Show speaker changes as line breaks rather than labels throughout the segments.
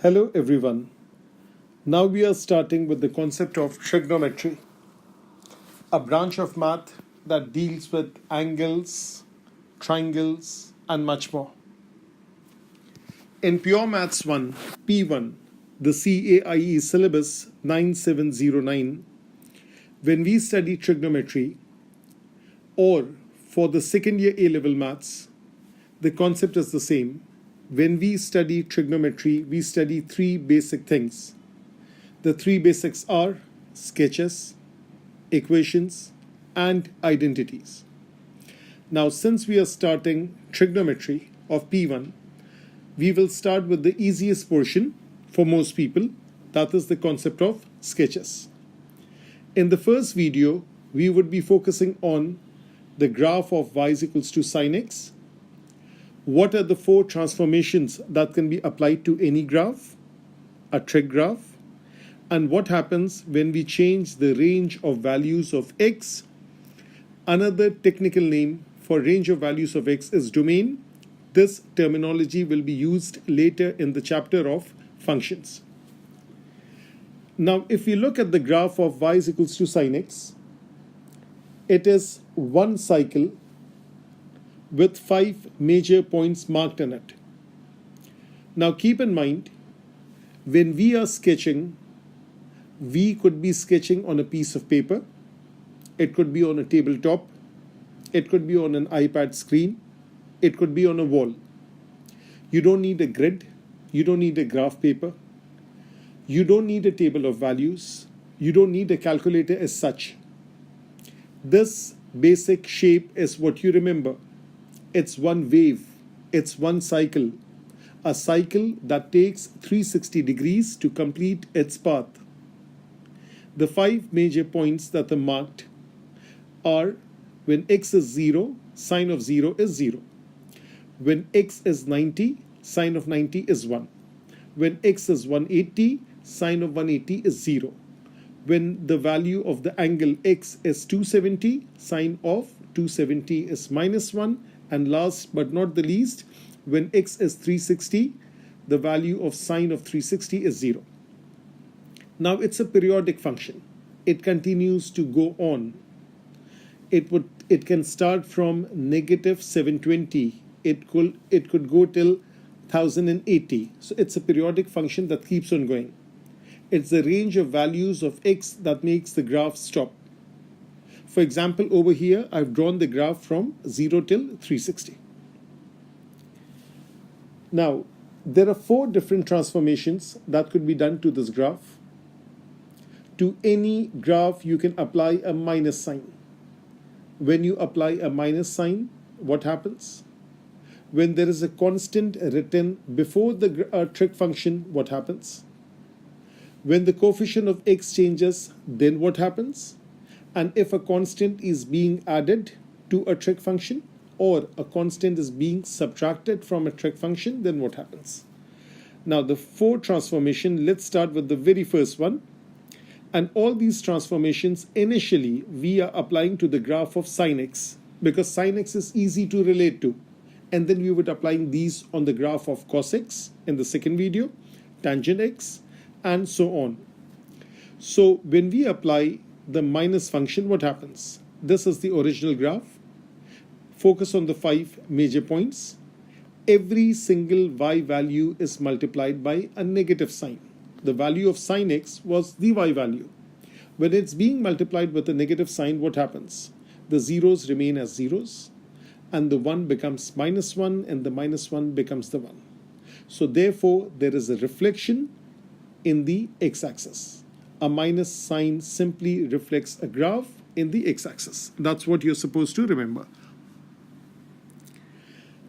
Hello everyone. Now we are starting with the concept of trigonometry, a branch of math that deals with angles, triangles, and much more. In Pure Maths 1, P1, the CAIE syllabus 9709, when we study trigonometry, or for the second year A level maths, the concept is the same. When we study trigonometry, we study three basic things. The three basics are sketches, equations, and identities. Now, since we are starting trigonometry of P1, we will start with the easiest portion for most people, that is the concept of sketches. In the first video, we would be focusing on the graph of y is equals to sine x. What are the four transformations that can be applied to any graph, a trig graph, and what happens when we change the range of values of x. Another technical name for range of values of x is domain. This terminology will be used later in the chapter of functions. Now, if we look at the graph of y is equals to sine x, it is one cycle with 5 major points marked in it. Now, keep in mind, when we are sketching, we could be sketching on a piece of paper, it could be on a tabletop, it could be on an iPad screen, it could be on a wall. You don't need a grid, you don't need a graph paper, you don't need a table of values, you don't need a calculator as such. This basic shape is what you remember. It's one wave, it's one cycle, a cycle that takes 360 degrees to complete its path. The 5 major points that are marked are when x is 0, sine of 0 is 0. When x is 90, sine of 90 is 1. When x is 180, sine of 180 is 0. When the value of the angle x is 270, sine of 270 is minus 1. And last but not the least, when x is 360, the value of sine of 360 is 0. Now, it's a periodic function. It continues to go on. It can start from negative 720. It could go till 1080. So it's a periodic function that keeps on going. It's the range of values of x that makes the graph stop. For example, over here, I've drawn the graph from 0 till 360. Now, there are 4 different transformations that could be done to this graph. To any graph, you can apply a minus sign. When you apply a minus sign, what happens? When there is a constant written before the trig function, what happens? When the coefficient of x changes, then what happens? And if a constant is being added to a trig function or a constant is being subtracted from a trig function, then what happens? Now, the 4 transformation, let's start with the very first one. And all these transformations, initially, we are applying to the graph of sine x, because sine x is easy to relate to. And then we would applying these on the graph of cos x in the second video, tangent x, and so on. So when we apply the minus function, what happens? This is the original graph. Focus on the 5 major points. Every single y value is multiplied by a negative sign. The value of sine x was the y value. When it's being multiplied with a negative sign, what happens? The zeros remain as zeros, and the 1 becomes minus 1, and the minus 1 becomes the 1. So therefore, there is a reflection in the x-axis. A minus sign simply reflects a graph in the x-axis. That's what you're supposed to remember.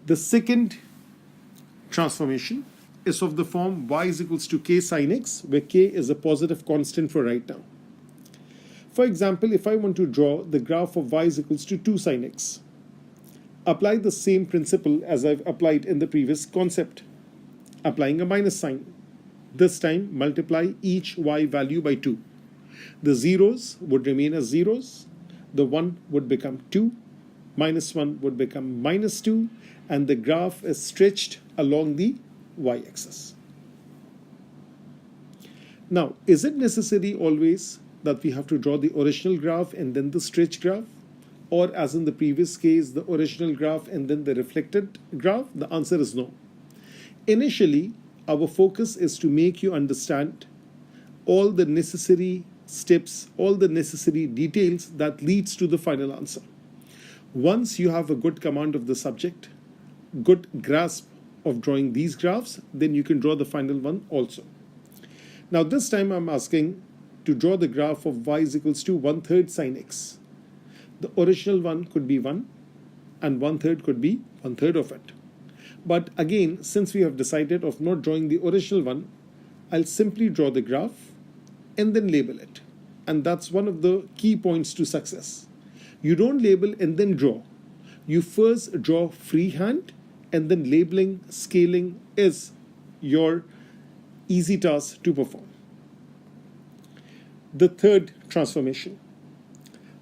The second transformation is of the form y is equals to k sine x, where k is a positive constant for right now. For example, if I want to draw the graph of y is equals to 2 sine x, apply the same principle as I've applied in the previous concept, applying a minus sign. This time, multiply each y value by 2. The zeros would remain as zeros, the 1 would become 2, minus 1 would become minus 2, and the graph is stretched along the y-axis. Now, is it necessary always that we have to draw the original graph and then the stretch graph? Or as in the previous case, the original graph and then the reflected graph? The answer is no. Initially, our focus is to make you understand all the necessary steps, all the necessary details that leads to the final answer. Once you have a good command of the subject, good grasp of drawing these graphs, then you can draw the final one also. Now this time I'm asking to draw the graph of y is equals to 1/3 sine x. The original one could be 1 and 1/3 could be 1/3 of it. But again, since we have decided of not drawing the original one, I'll simply draw the graph and then label it. And that's one of the key points to success. You don't label and then draw. You first draw freehand and then labeling, scaling is your easy task to perform. The third transformation.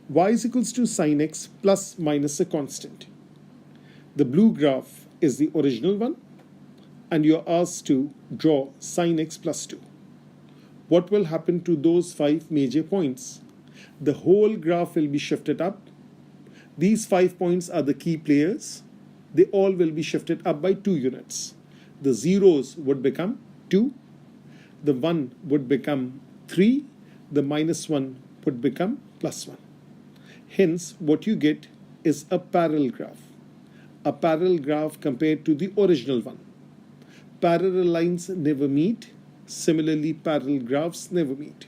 Y is equals to sine x plus minus a constant. The blue graph is the original one and you're asked to draw sine x plus 2. What will happen to those 5 major points? The whole graph will be shifted up. These 5 points are the key players. They all will be shifted up by 2 units. The zeros would become 2, the 1 would become 3, the minus 1 would become plus 1. Hence, what you get is a parallel graph. A parallel graph compared to the original one. Parallel lines never meet. Similarly, parallel graphs never meet.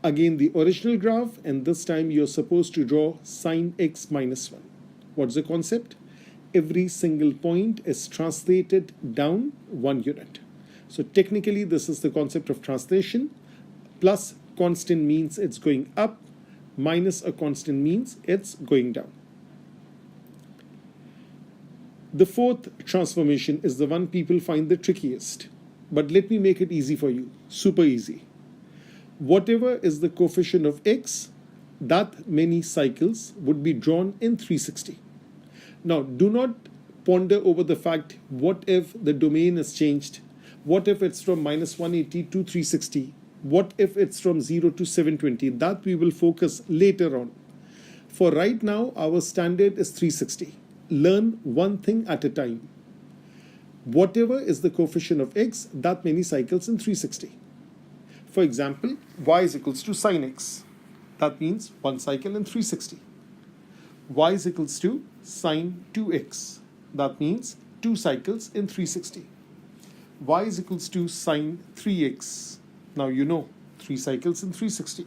Again, the original graph, and this time you're supposed to draw sine x minus 1. What's the concept? Every single point is translated down 1 unit. So technically, this is the concept of translation. Plus constant means it's going up, minus a constant means it's going down. The fourth transformation is the one people find the trickiest. But let me make it easy for you, super easy. Whatever is the coefficient of x, that many cycles would be drawn in 360. Now, do not ponder over the fact, what if the domain is changed? What if it's from minus 180 to 360? What if it's from 0 to 720? That we will focus later on. For right now, our standard is 360. Learn one thing at a time. Whatever is the coefficient of x, that many cycles in 360. For example, y is equals to sine x. That means 1 cycle in 360. Y is equals to sine 2x. That means 2 cycles in 360. Y is equals to sine 3x. Now you know 3 cycles in 360.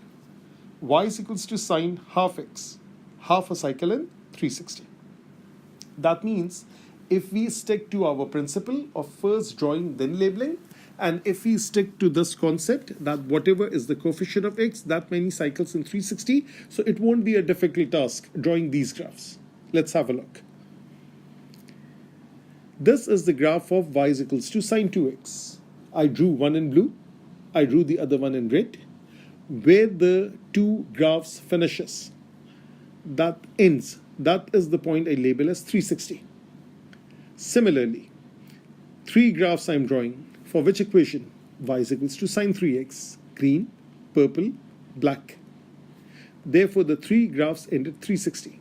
Y is equals to sine half x. Half a cycle in 360. That means if we stick to our principle of first drawing then labeling, and if we stick to this concept that whatever is the coefficient of x, that many cycles in 360, so it won't be a difficult task drawing these graphs. Let's have a look. This is the graph of y is equals to sine 2x. I drew one in blue, I drew the other one in red. Where the 2 graphs finishes, that ends, that is the point I label as 360. Similarly, 3 graphs I'm drawing. For which equation? Y is equals to sine 3x. Green, purple, black. Therefore, the 3 graphs end at 360.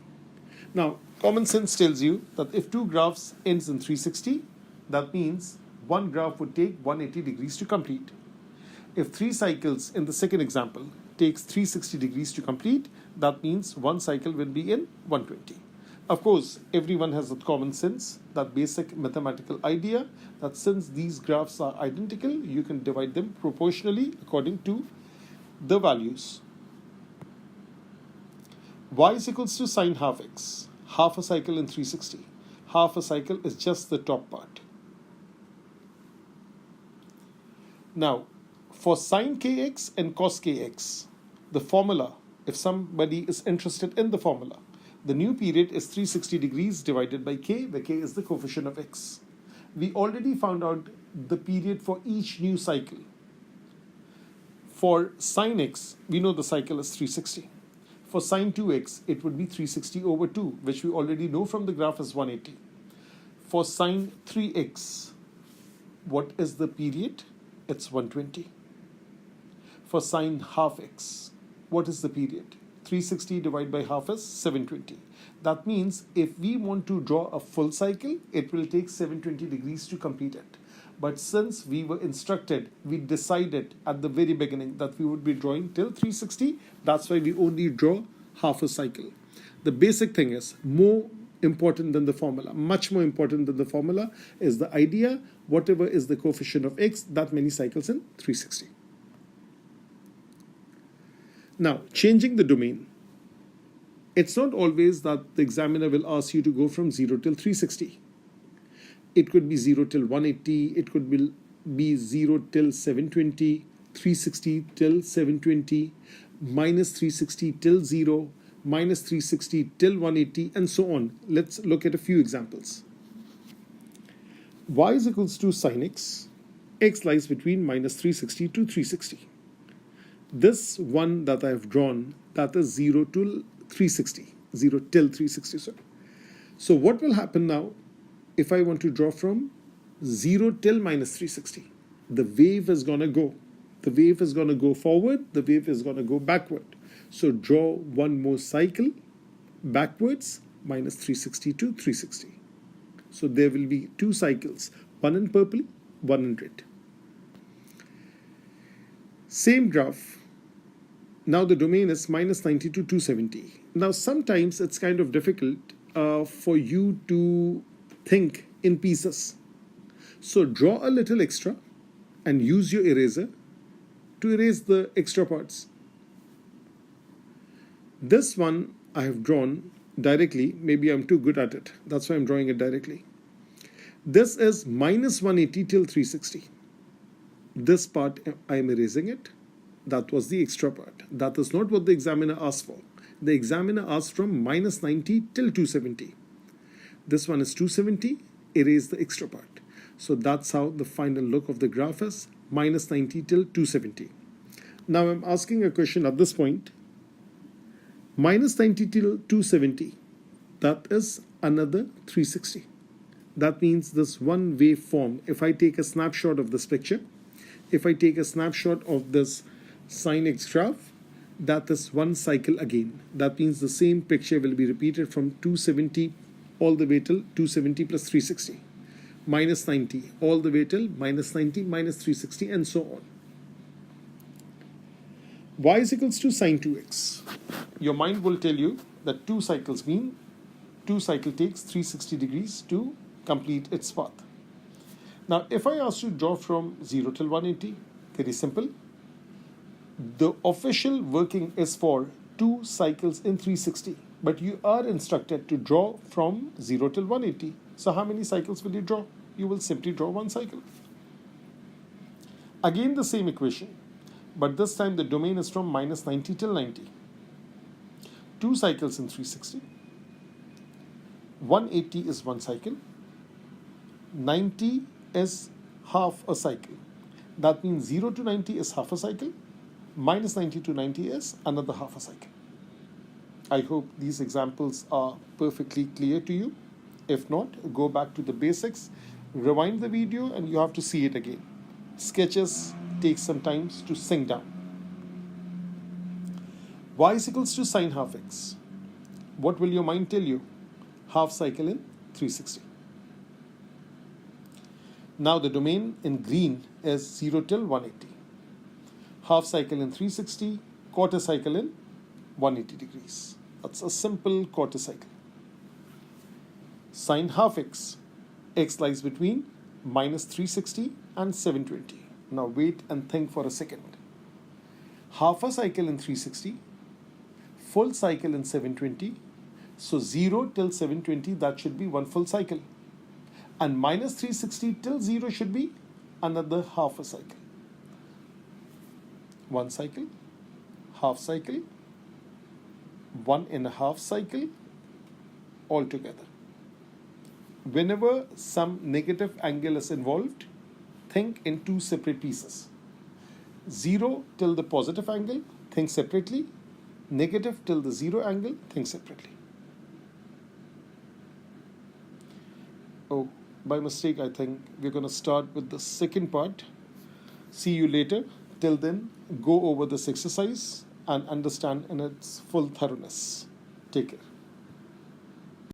Now, common sense tells you that if 2 graphs ends in 360, that means one graph would take 180 degrees to complete. If 3 cycles in the second example takes 360 degrees to complete, that means one cycle will be in 120. Of course, everyone has that common sense, that basic mathematical idea that since these graphs are identical, you can divide them proportionally according to the values. Y is equals to sine half x. Half a cycle in 360. Half a cycle is just the top part. Now, for sine kx and cos kx, the formula, if somebody is interested in the formula, the new period is 360 degrees divided by k, where k is the coefficient of x. We already found out the period for each new cycle. For sine x, we know the cycle is 360. For sine 2x, it would be 360 over 2, which we already know from the graph is 180. For sine 3x, what is the period? it's 120. For sine half x, what is the period? 360 divided by half is 720. That means if we want to draw a full cycle, it will take 720 degrees to complete it. But since we were instructed, we decided at the very beginning that we would be drawing till 360. That's why we only draw half a cycle. The basic thing is more important than the formula, much more important than the formula is the idea, whatever is the coefficient of x, that many cycles in 360. Now, changing the domain. It's not always that the examiner will ask you to go from 0 till 360. It could be 0 till 180, it could be 0 till 720, 360 till 720, minus 360 till 0, minus 360 till 180, and so on. Let's look at a few examples. Y is equals to sine x. X lies between minus 360 to 360. This one that I have drawn, that is 0 till 360. 0 till 360, sorry. So what will happen now if I want to draw from 0 till minus 360? The wave is going to go. The wave is going to go forward. The wave is going to go backward. So draw one more cycle backwards, minus 360 to 360. So there will be two cycles, one in purple, one in red. Same graph. Now the domain is minus 90 to 270. Now sometimes it's kind of difficult for you to think in pieces. So draw a little extra and use your eraser to erase the extra parts. This one I have drawn directly. Maybe I'm too good at it. That's why I'm drawing it directly. This is minus 180 till 360. This part I am erasing it. That was the extra part. That is not what the examiner asked for. The examiner asked from minus 90 till 270. This one is 270. Erase the extra part. So that's how the final look of the graph is, minus 90 till 270. Now I'm asking a question at this point. Minus 90 till 270, that is another 360. That means this one waveform, if I take a snapshot of this picture, if I take a snapshot of this sine x graph, that is one cycle again. That means the same picture will be repeated from 270 all the way till 270 plus 360. Minus 90 all the way till minus 90 minus 360 and so on. Y is equals to sine 2x. Your mind will tell you that two cycles mean two cycle takes 360 degrees to complete its path. Now, if I ask you to draw from 0 till 180, very simple. The official working is for two cycles in 360, but you are instructed to draw from 0 till 180. So how many cycles will you draw? You will simply draw one cycle. Again, the same equation, but this time the domain is from minus 90 till 90. Two cycles in 360. 180 is one cycle. 90 is half a cycle. That means 0 to 90 is half a cycle. Minus 90 to 90 is another half a cycle. I hope these examples are perfectly clear to you. If not, go back to the basics, rewind the video, and you have to see it again. Sketches take some time to sink down. Y is equals to sine half x. What will your mind tell you? Half cycle in 360. Now the domain in green is 0 till 180. Half cycle in 360, quarter cycle in 180 degrees. That's a simple quarter cycle. Sine half x. X lies between minus 360 and 720. Now wait and think for a second. Half a cycle in 360, full cycle in 720. So 0 till 720, that should be one full cycle. And minus 360 till 0 should be another half a cycle. One cycle, half cycle, 1.5 cycle altogether. Whenever some negative angle is involved, think in two separate pieces. 0 till the positive angle, think separately. Negative till the 0 angle, think separately. Oh, by mistake, I think we're going to start with the second part. See you later. Till then, go over this exercise and understand in its full thoroughness. Take care.